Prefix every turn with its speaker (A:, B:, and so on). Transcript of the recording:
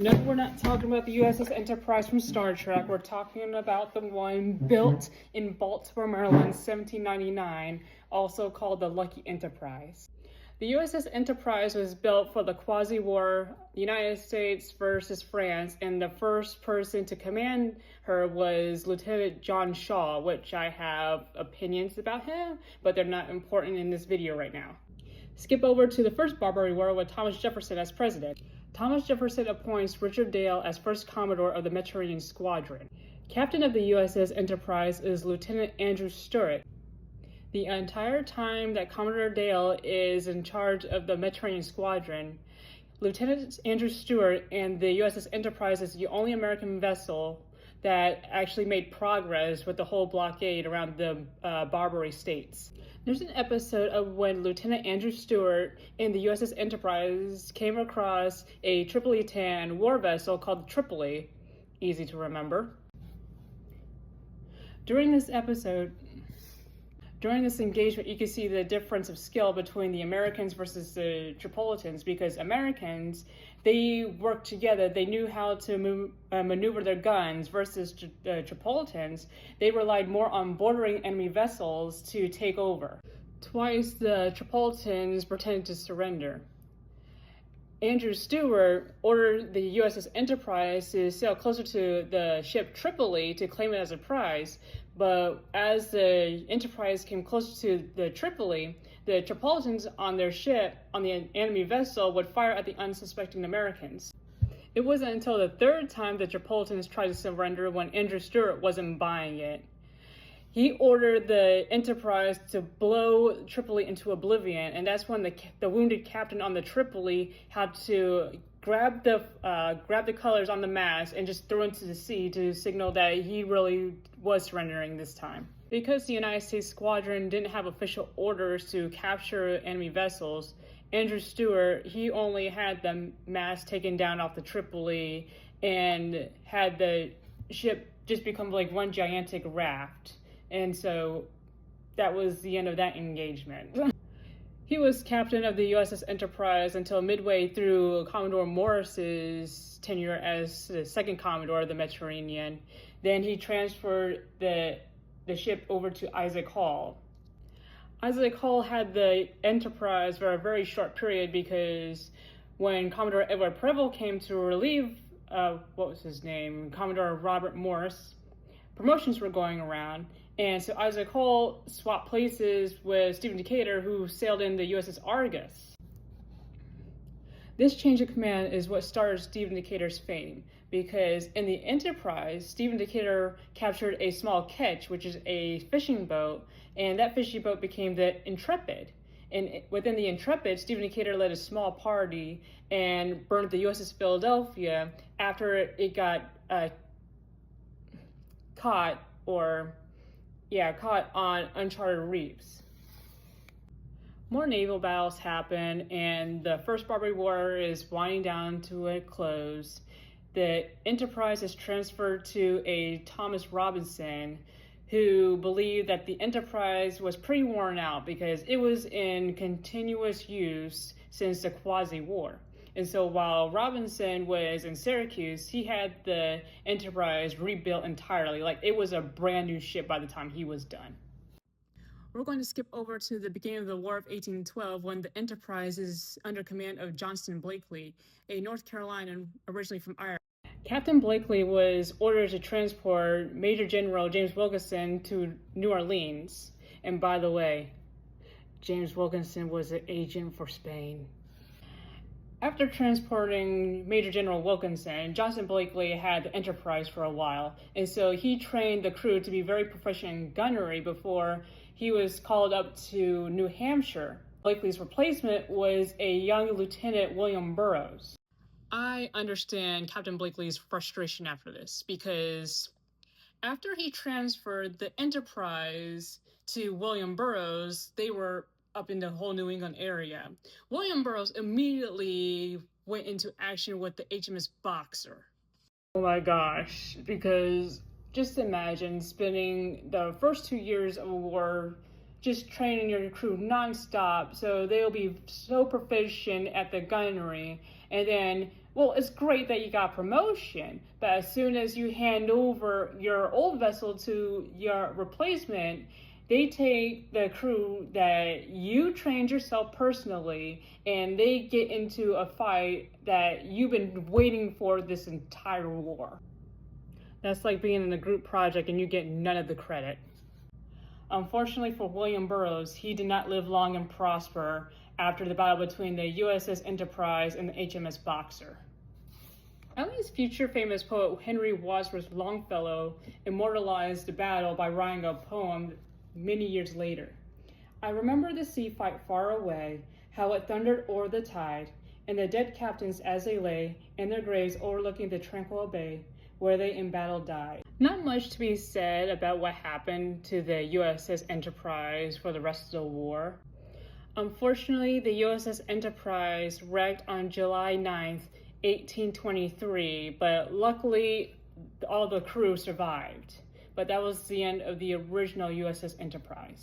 A: No, we're not talking about the USS Enterprise from Star Trek. We're talking about the one built in Baltimore, Maryland, 1799, also called the Lucky Enterprise. The USS Enterprise was built for the quasi-war, United States versus France, and the first person to command her was Lieutenant John Shaw, which I have opinions about him, but they're not important in this video right now. Skip over to the First Barbary War with Thomas Jefferson as president. Thomas Jefferson appoints Richard Dale as first Commodore of the Mediterranean Squadron. Captain of the USS Enterprise is Lieutenant Andrew Stewart. The entire time that Commodore Dale is in charge of the Mediterranean Squadron, Lieutenant Andrew Stewart and the USS Enterprise is the only American vessel that actually made progress with the whole blockade around the Barbary states. There's an episode of when Lieutenant Andrew Stewart and the USS Enterprise came across a Tripolitan war vessel called Tripoli, easy to remember. During this engagement, you can see the difference of skill between the Americans versus the Tripolitans, because Americans, they worked together. They knew how to maneuver their guns, versus Tripolitans, they relied more on bordering enemy vessels to take over. Twice the Tripolitans pretended to surrender. Andrew Stewart ordered the USS Enterprise to sail closer to the ship Tripoli to claim it as a prize, but as the Enterprise came closer to the Tripoli, the Tripolitans on their ship, on the enemy vessel, would fire at the unsuspecting Americans. It wasn't until the third time the Tripolitans tried to surrender when Andrew Stewart wasn't buying it. He ordered the Enterprise to blow Tripoli into oblivion, and that's when the wounded captain on the Tripoli had to grab the colors on the mast and just throw into the sea to signal that he really was surrendering this time. Because the United States squadron didn't have official orders to capture enemy vessels, Andrew Stewart, he only had the mast taken down off the Tripoli and had the ship just become like one gigantic raft. And so that was the end of that engagement. He was captain of the USS Enterprise until midway through Commodore Morris's tenure as the second Commodore of the Mediterranean. Then he transferred the ship over to Isaac Hall. Isaac Hall had the Enterprise for a very short period because when Commodore Edward Preble came to relieve, Commodore Robert Morris, promotions were going around. And so Isaac Hall swapped places with Stephen Decatur, who sailed in the USS Argus. This change of command is what started Stephen Decatur's fame, because in the Enterprise, Stephen Decatur captured a small ketch, which is a fishing boat, and that fishing boat became the Intrepid. And within the Intrepid, Stephen Decatur led a small party and burned the USS Philadelphia after it got caught on uncharted reefs. More naval battles happen, and the First Barbary War is winding down to a close. The Enterprise is transferred to a Thomas Robinson, who believed that the Enterprise was pretty worn out because it was in continuous use since the quasi-war. And so while Robinson was in Syracuse, he had the Enterprise rebuilt entirely. Like, it was a brand new ship by the time he was done. We're going to skip over to the beginning of the War of 1812 when the Enterprise is under command of Johnston Blakely, a North Carolinian originally from Ireland. Captain Blakely was ordered to transport Major General James Wilkinson to New Orleans. And by the way, James Wilkinson was an agent for Spain. After transporting Major General Wilkinson, Johnston Blakely had the Enterprise for a while, and so he trained the crew to be very proficient in gunnery before he was called up to New Hampshire. Blakely's replacement was a young Lieutenant William Burroughs. I understand Captain Blakely's frustration after this, because after he transferred the Enterprise to William Burroughs, they were up in the whole New England area. William Burroughs immediately went into action with the HMS Boxer. Oh my gosh, because just imagine spending the first 2 years of a war just training your crew nonstop so they'll be so proficient at the gunnery, and then Well, it's great that you got promotion, but as soon as you hand over your old vessel to your replacement, they take the crew that you trained yourself personally and they get into a fight that you've been waiting for this entire war. That's like being in a group project and you get none of the credit. Unfortunately for William Burroughs, he did not live long and prosper after the battle between the USS Enterprise and the HMS Boxer. Ellie's future famous poet Henry Wadsworth Longfellow immortalized the battle by writing a poem many years later. I remember the sea fight far away, how it thundered o'er the tide, and the dead captains as they lay in their graves overlooking the tranquil bay, where they in battle died. Not much to be said about what happened to the USS Enterprise for the rest of the war. Unfortunately, the USS Enterprise wrecked on July 9th, 1823, but luckily all the crew survived. But that was the end of the original USS Enterprise.